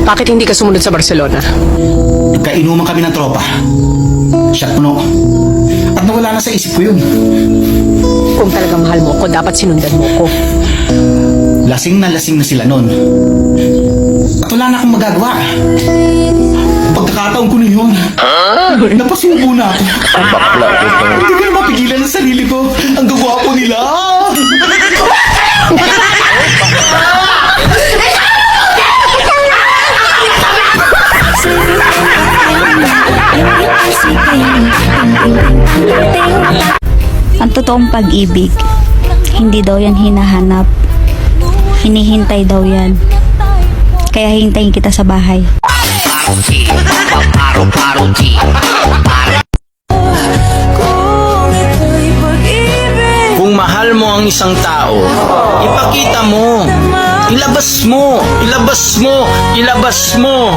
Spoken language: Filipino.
Bakit hindi ka sumunod sa Barcelona? Nagkainuman kami ng tropa. Shot puno. At nawala na sa isip ko yun. Kung talagang mahal mo ko, dapat sinundan mo ko. Lasing na sila nun. At wala na akong magagawa. Pagkakataon ko na yun. Napasubo na ako. Hindi ko na mapigilan ang sarili ko. Ang gagwapo nila. Ang totoong pag-ibig, hindi daw yan hinahanap. Hinihintay daw yan. Kaya hintayin kita sa bahay. Kung mahal mo ang isang tao, ipakita mo. Ilabas mo. Ilabas mo. Ilabas mo.